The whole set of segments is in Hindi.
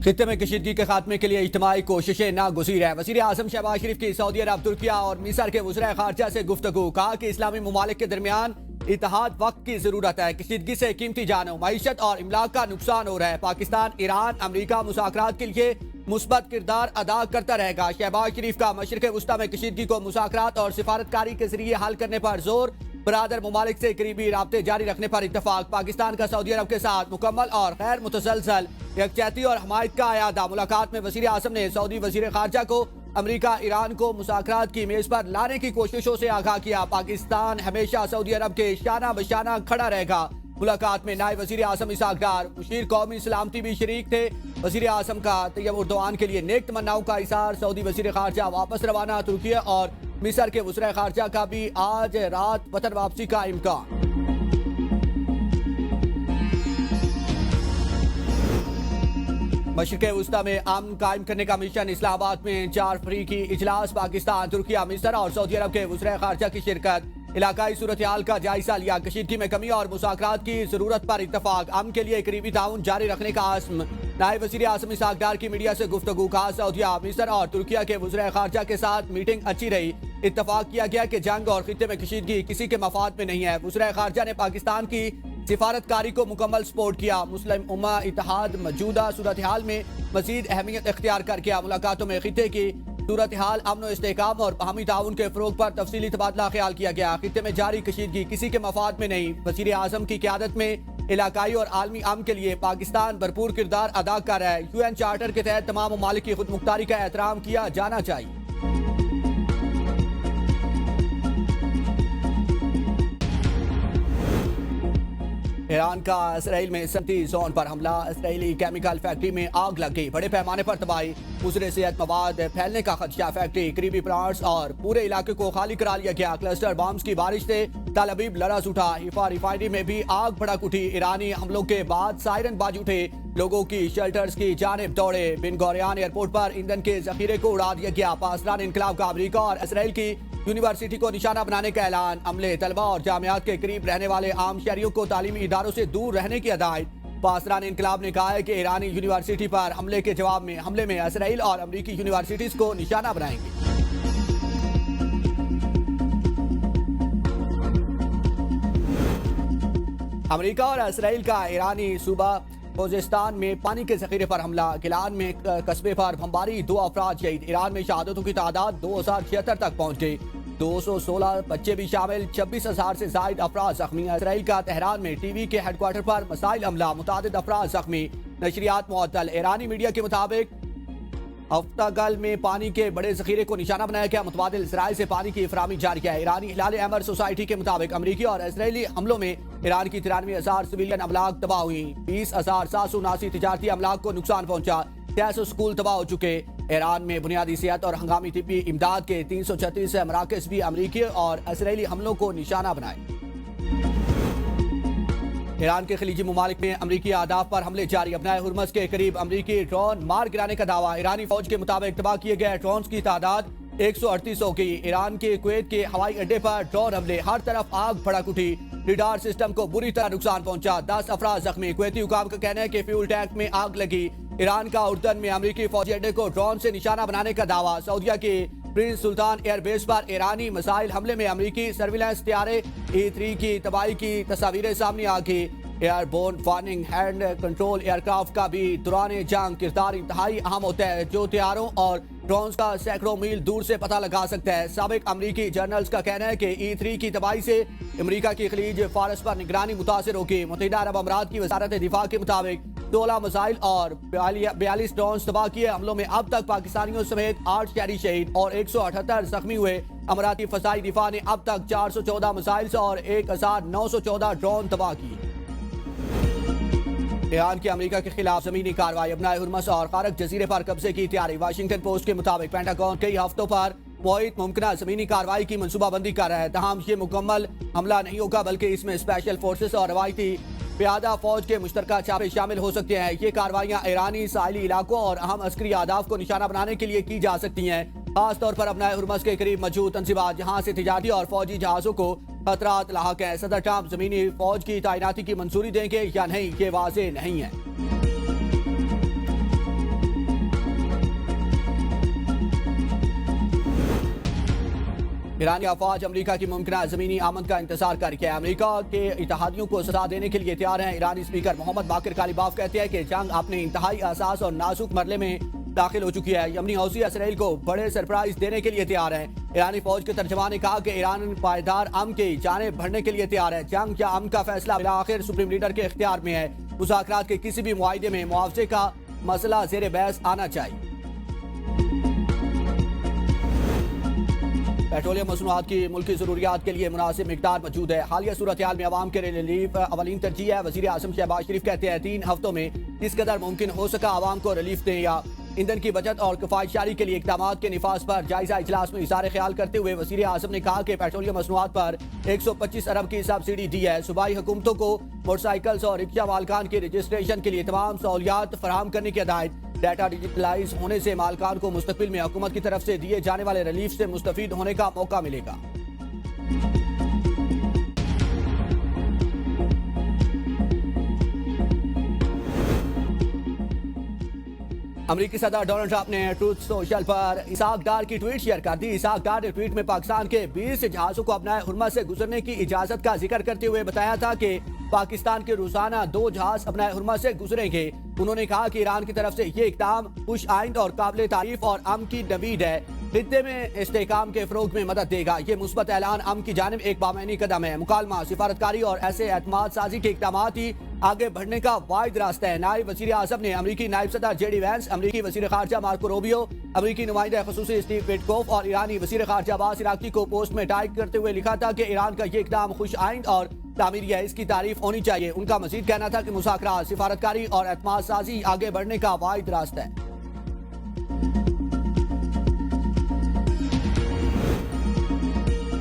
खित्ते में कशीदगी के खात्मे के लिए इज्तिमाई कोशिशें नागुज़ीर है। वज़ीर आज़म शहबाज शरीफ की सऊदी अरब, तुर्किया और मिस्र के वज़ीर ख़ारजा से गुफ्तगू। कहा कि इस्लामी ममालिक के दरमियान इत्तेहाद वक्त की जरूरत है। कशीदगी से कीमती जानों, मईशत और इमलाक का नुकसान हो रहा है। पाकिस्तान, ईरान, अमरीका मुज़ाकरात के लिए मुस्बत किरदार अदा करता रहेगा। शहबाज शरीफ का मशरिक़ वस्ता में कशीदगी को मुज़ाकरात और सिफारतकारी के जरिए हल करने पर जोर। बरादर ममालिक से करीबी राब्ते जारी रखने पर इत्तफाक। पाकिस्तान का सऊदी अरब के साथ मुकम्मल और गैर मुतसलसल यकजहती और हमायत का अयादा। मुलाकात में वज़ीर आज़म ने सऊदी वज़ीर ख़ारजा को अमरीका ईरान को मुज़ाकरात की मेज़ पर लाने की कोशिशों से आगाह किया। पाकिस्तान हमेशा सऊदी अरब के शाना बशाना खड़ा रहेगा। मुलाकात में नायब वज़ीर आज़म इसहाक डार, मुशीर कौमी सलामती भी शरीक थे। वज़ीर आज़म का तैयब उर्दवान के लिए नेक तमन्नाओं का इज़हार। सऊदी वज़ीर ख़ारजा वापस रवाना। तुर्किया और मिस्र के वज़ीर ख़ारजा का भी आज रात वतन वापसी का इम्कान। मशरिक़ वस्ता में अमन कायम करने का मिशन। इस्लामाबाद में 4 फरीकी इजलास। पाकिस्तान, तुर्किया, मिस्र और सऊदी अरब के वज़ीर ख़ारजा की शिरकत। इलाकाई सूरत हाल का जायजा लिया। कशीदगी में कमी और मुज़ाकरात की जरूरत पर इत्तफाक। अमन के लिए करीबी ताउन जारी रखने का आज़म। नायब वज़ीर आज़म इसहाक डार की मीडिया से गुफ्तगू। कहा सऊदिया, मिस्र और तुर्किया के वज़ीर ख़ारजा के साथ मीटिंग अच्छी रही। इत्तफाक किया गया कि जंग और खित्ते में कशीदगी किसी के मफाद में नहीं है। वज़ीर ख़ारजा ने पाकिस्तान की सिफारतकारी को मुकम्मल सपोर्ट किया। मुस्लिम उम्मा इत्तेहाद मौजूदा सूरत हाल में मज़ीद अहमियत इख्तियार कर गया। मुलाकातों में खित्ते की सूरत हाल, अमन व इस्तेहकाम और बाहमी ताउन के फ़रोग पर तफसीली तबादला ख्याल किया गया। खित्ते में जारी कशीदगी किसी के मफाद में नहीं। वज़ीर आज़म की क़यादत में इलाकाई और आलमी अमन के लिए पाकिस्तान भरपूर किरदार अदा कर रहा है। UN चार्टर के तहत तमाम ममालिक की खुद मुख्तारी का एहतराम किया जाना चाहिए। ईरान का इसराइल में सनती जोन पर हमला। इसराइली केमिकल फैक्ट्री में आग लग गई। बड़े पैमाने पर तबाही, मुज़र सेहत मवाद फैलने का खदशा। फैक्ट्री, करीबी प्लांट्स और पूरे इलाके को खाली करा लिया गया। क्लस्टर बॉम्ब्स की बारिश से तल अबीब लरज़ उठा। हिफा रिफाइनरी में भी आग भड़क उठी। ईरानी हमलों के बाद सायरन बाज उठे। लोगों की शेल्टर्स की जानिब दौड़े। बिन गौरियान एयरपोर्ट पर ईंधन के जखीरे को उड़ा दिया गया। पासरान इनकलाब का अमरीका और इसराइल की यूनिवर्सिटी को निशाना बनाने का ऐलान। अमले, तलबा और जामियात के करीब रहने वाले आम शहरियों को तालीमी इदारों से दूर रहने की हिदायत। पासरान इनकलाब ने कहा है कि ईरानी यूनिवर्सिटी पर हमले के जवाब में हमले में इसराइल और अमरीकी यूनिवर्सिटीज को निशाना बनाएंगे। अमरीका और इसराइल का ईरानी सूबा खोजेस्तान में पानी के जखीरे पर हमला। गिलान में कस्बे पर बमबारी, 2 अफराद शहीद। ईरान में शहादतों की तादाद 2076 तक पहुंच गई। 216 बच्चे भी शामिल। 26,000 से जायद अफराद जख्मी। इसराइल का तेहरान में टीवी के हेडक्वार्टर पर मिसाइल हमला, मुतादिद अफराद जख्मी। नशरियात मुअत्तल। ईरानी मीडिया के मुताबिक अफ्तागल में पानी के बड़े जखीरे को निशाना बनाया गया। मुतबादिल इसराइल से पानी की फराहमी जारी है। ईरानी हिलाल अहमर सोसाइटी के मुताबिक अमरीकी और इसराइली हमलों में ईरान की 93,000 सिविलियन अमलाक तबाह हुई। 20,779 तिजारती अमलाक को नुकसान पहुंचा। 600 स्कूल तबाह हो चुके। ईरान में बुनियादी सेहत और हंगामी तिब्बी इमदाद के 336 मराकज भी अमरीकी और इसराइली हमलों को निशाना बनाए। ईरान के खलीजी ममालिक में अमरीकी आदाफ पर हमले जारी। अपनाए हुरमस के करीब अमरीकी ड्रोन मार गिराने का दावा। ईरानी फौज के मुताबिक तबाह किए गए ड्रोन की तादाद 138 हो गई। ईरान के कुवैत के हवाई अड्डे पर ड्रोन हमले, हर तरफ आग भड़क उठी। रडार सिस्टम को बुरी तरह नुकसान पहुंचा। 10 अफराद जख्मी। कुवैती हुकाम का कहना है कि फ्यूल टैंक में आग लगी। ईरान का उर्दन में अमरीकी फौजी अड्डे को ड्रोन से निशाना बनाने का दावा। सऊदिया के प्रिंस सुल्तान एयरबेस पर ईरानी मिसाइल हमले में अमरीकी सर्विलांस तैयारे E3 की तबाही की तस्वीरें सामने आ गई। Airborne warning hand control aircraft का भी दौरान जंग किरदार इंतहाई अहम होता है, जो तैयारों और ड्रोन्स का सैकड़ों मील दूर से पता लगा सकता है। साबिक अमरीकी जर्नल्स का कहना है कि E3 की तबाही से अमरीका की खलीज फारस पर निगरानी मुतासर होगी। मुत्तहिदा अरब अमारात की वजारत दिफा के मुताबिक 16 मिसाइल और 42 ड्रोन तबाह किए। हमलों में अब तक पाकिस्तानियों समेत 8 शहरी शहीद और 178 जख्मी हुए। अमाराती फसाई दिफा ने अब तक 414 मिसाइल और 1914 ड्रोन तबाह किए। ईरान की अमेरिका के खिलाफ जमीनी कार्रवाई। अपनाए हुरमस और खारक जजीरे पर कब्जे की तैयारी। वाशिंगटन पोस्ट के मुताबिक पेंटागन कई हफ्तों पर मुहित मुमकिन जमीनी कार्रवाई की मनसूबाबंदी कर रहा है। तहम ये मुकम्मल हमला नहीं होगा, बल्कि इसमें स्पेशल फोर्सेस और रवायती प्यादा फौज के मुश्तरका छापे शामिल हो सकते हैं। ये कार्रवाइयाँ ईरानी साहिली इलाकों और अहम अस्करी आदाफ को निशाना बनाने के लिए की जा सकती हैं। खासतौर पर अपनाए हुरमस के करीब मौजूद तंजीबात, जहाँ से तिजारती और फौजी जहाजों को खतरात लाहक है। सदर ट्रंप जमीनी फौज की तैनाती की मंजूरी देंगे या नहीं, ये वाज़ेह नहीं है। ईरानी अफवाज अमेरिका की मुमकिन जमीनी आमद का इंतजार कर रही है। अमेरिका के इत्तेहादियों को सजा देने के लिए तैयार हैं। ईरानी स्पीकर मोहम्मद बाकिर कालिबाफ कहते हैं कि जंग अपने इंतहाई असास और नाजुक मरले में दाखिल हो चुकी है। यमनी हौसी इसराइल को बड़े सरप्राइज देने के लिए तैयार है। ईरानी फौज के तर्जमान ने कहा कि ईरान पायदार अमन की जाने बढ़ने के लिए तैयार है। जंग या अमन का फैसला आखिर सुप्रीम लीडर के इख्तियार में है। मुज़ाकरात के किसी भी मुआहदे में मुआवजे का मसला ज़ेर बहस आना चाहिए। पेट्रोलियम मसनूआत की मुल्की जरूरियात के लिए मुनासिब मिकदार मौजूद है। हालिया सूरत हाल में आवाम के रिलीफ अवलीन तरजीह है। वज़ीर आज़म शहबाज शरीफ कहते हैं 3 हफ्तों में जिस कदर मुमकिन हो सका आवाम को रिलीफ दें या ईंधन की बचत और किफायतशारी के लिए इक़दाम के निफाज पर जायजा इजलास में इज़हार ख्याल करते हुए वज़ीर आज़म ने कहा कि पेट्रोलियम मसनूआत पर 125 अरब की सब्सिडी दी है। सूबाई हुकूमतों को मोटरसाइकिल्स और रिक्शा मालकान के रजिस्ट्रेशन के लिए तमाम सहूलियात फराहम करने की हिदायत। डाटा डिजिटलाइज होने से मालकान को मुस्तकबिल में हुकूमत की तरफ से दिए जाने वाले रिलीफ से मुस्तफीद होने का मौका मिलेगा। अमेरिकी सदर डोनाल्ड ट्रंप ने ट्रूथ सोशल पर इसाक डार की ट्वीट शेयर कर दी। इसाक डार ने ट्वीट में पाकिस्तान के 20 जहाजों को अपना हुर्मा से गुजरने की इजाजत का जिक्र करते हुए बताया था कि पाकिस्तान के रोजाना 2 जहाज अपना हुर्मा से गुजरेंगे। उन्होंने कहा कि ईरान की तरफ से ये इक़दाम खुश आइंद और काबिल तारीफ और अमन की नवीद है। खित्ते में इस्तेहकाम के फरोग में मदद देगा। ये मुस्बत ऐलान अमन की जानिब एक बामैनी कदम है। मुकालमा, सिफारतकारी और ऐसे एतमाद साजी के इक़दाम ही आगे बढ़ने का वाहिद रास्ता है। नायब वज़ीर आज़म ने अमरीकी नायब सदर जेडी वैंस, अमरीकी वज़ीर ख़ारजा मार्को रूबियो, अमरीकी नुमाइंदा ख़ुसूसी स्टीव विटकोफ और ईरानी वज़ीर ख़ारजा अब्बास इराकी को पोस्ट में टैग करते हुए लिखा था कि ईरान का ये इक़दाम खुश आइंद और तामीरी है, इसकी तारीफ होनी चाहिए। उनका मजीद कहना था कि मुज़ाकरात, सिफारतकारी और एतमाद साजी आगे बढ़ने का वाहिद रास्ता है।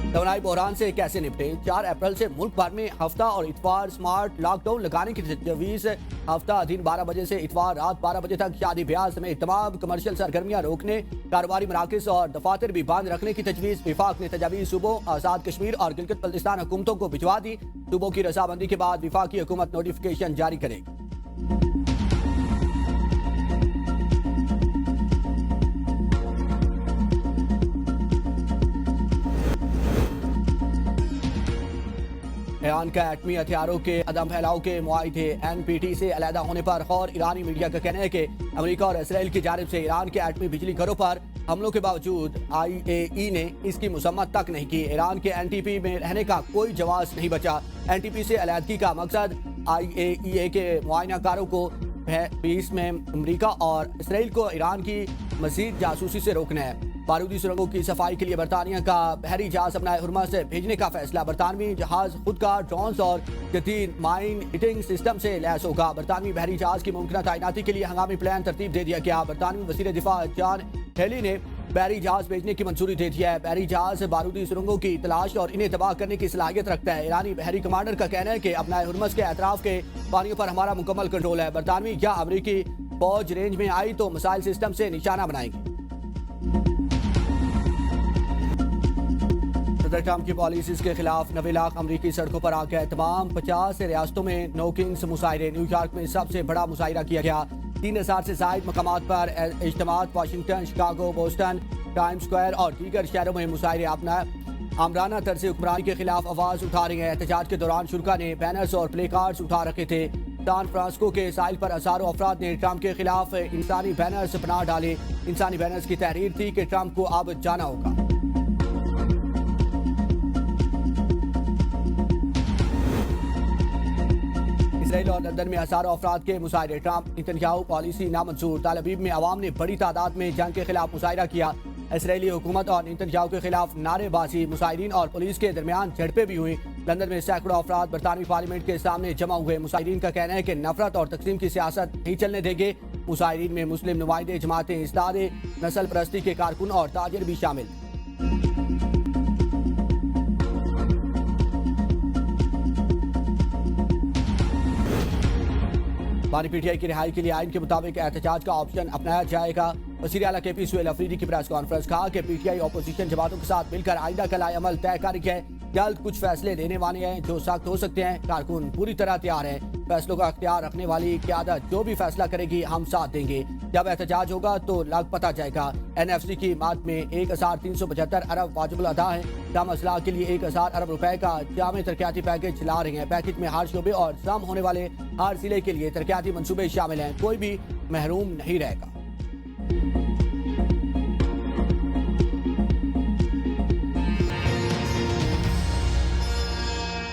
तवानाई बहरान से कैसे निपटे? 4 अप्रैल से मुल्क भर में हफ्ता और इतवार स्मार्ट लॉकडाउन लगाने की तजवीज़। हफ्ता दिन 12 बजे से इतवार रात 12 बजे तक शादी ब्याह समेत तमाम कमर्शियल सरगर्मियां रोकने, कारोबारी मराकज़ और दफातर भी बंद रखने की तजवीज़। विफाक ने तजावीज़ सूबों, आज़ाद कश्मीर और गिलगित बल्तिस्तान हुकूमतों को भिजवा दी। सूबों की रजामंदी के बाद विफाकी हुकूमत नोटिफिकेशन जारी करेगी। ईरान का एटमी हथियारों के अदम फैलाव के मुआहिदे NPT से अलहदा होने पर खौर ईरानी मीडिया का कहना है कि अमेरिका और इसराइल की जानिब से ईरान के एटमी बिजली घरों पर हमलों के बावजूद IAEA ने इसकी मसम्मत तक नहीं की। ईरान के NPT में रहने का कोई जवाब नहीं बचा। NPT से अलहदगी का मकसद IAEA के मुआयनाकारों को बीच में अमेरिका और इसराइल को ईरान की मजीद जासूसी से रोकना है। बारूदी सुरंगों की सफाई के लिए बरतानिया का बहरी जहाज अपना हुर्मा से भेजने का फैसला। बरतानवी जहाज खुद का ड्रोन्स और जदीद माइन हिटिंग सिस्टम से लैस होगा। बरतानवी बहरी जहाज की मुमकिन तैनाती के लिए हंगामी प्लान तरतीब दे दिया गया। बरतानवी वज़ीर दिफा जॉन हेली ने बहरी जहाज भेजने की मंजूरी दे दी है। बहरी जहाज बारूदी सुरंगों की तलाश और इन्हें तबाह करने की सलाहियत रखता है। ईरानी बहरी कमांडर का कहना है कि अपना हुर्मस के अतराफ के पानियों पर हमारा मुकम्मल कंट्रोल है। बरतानवी या अमरीकी फौज रेंज में आई तो मिसाइल सिस्टम से निशाना बनाएगी। सदर ट्रंप की पॉलिसीज के खिलाफ 90 लाख अमरीकी सड़कों पर आ गए। तमाम 50 रियासतों में नो किंग्स मुजाहरे। न्यूयॉर्क में सबसे बड़ा मुजाहरा किया गया। 3000 से ज़ायद मकामात पर इज्तिमात। Washington, Chicago, Boston, Time Square और दीगर शहरों में मुजाहरे अपना आमराना तर्ज हुक्मरानी के खिलाफ आवाज़ उठा रहे हैं। एहतजाज के दौरान शुरा ने बैनर्स और प्ले कार्ड्स उठा रखे थे। सैन फ्रांसिस्को के साहिल पर हज़ारों अफराद ने ट्रंप के खिलाफ इंसानी बैनर्स बना डाले। इंसानी बैनर्स की तहरीर थी कि ट्रंप को अब जाना होगा। इसराइल और लंदन में हज़ारों अफराद के मुजाहरे। ट्रंप नेतन्याहू पॉलिसी नामंजूर। ताल अवीव में अवाम ने बड़ी तादाद में जंग के खिलाफ मुजाहरा किया। इसराइली हुकूमत और नेतन्याहू के खिलाफ नारेबाजी। मुजाहिरीन और पुलिस के दरमियान झड़पें भी हुई। लंदन में सैकड़ों अफराद बरतानवी पार्लियामेंट के सामने जमा हुए। मुजाहिरीन का कहना है कि नफरत और तकसीम की सियासत नहीं चलने देंगे। मुजाहिरीन में मुस्लिम नुमाइंदे, जमातें, इस्लादे, नस्ल परस्ती के कारकुन और ताजिर भी शामिल। बानी PTI की रिहाई के लिए आइन के मुताबिक एहतजाज का ऑप्शन अपनाया जाएगा। वज़ीर आला KP सुहेल अफरीदी की प्रेस कॉन्फ्रेंस। कहा कि PTI अपोजिशन जमातों के साथ मिलकर आइंदा का लाए अमल तय कर है। जल्द कुछ फैसले लेने वाले हैं जो सख्त हो सकते हैं। कारकुन पूरी तरह तैयार हैं। फैसलों का अख्तियार रखने वाली क़यादत जो भी फैसला करेगी हम साथ देंगे। जब एहतजाज होगा तो लग पता जाएगा। NFC की मात में 1375 अरब वाजिबुल अदा है। कम असलाह के लिए 1000 अरब रुपए का जामे तरक्याती पैकेज ला रहे हैं। पैकेज में हर शोबे और सम होने वाले हर जिले के लिए तरक्याती मंसूबे शामिल हैं। कोई भी महरूम नहीं रहेगा।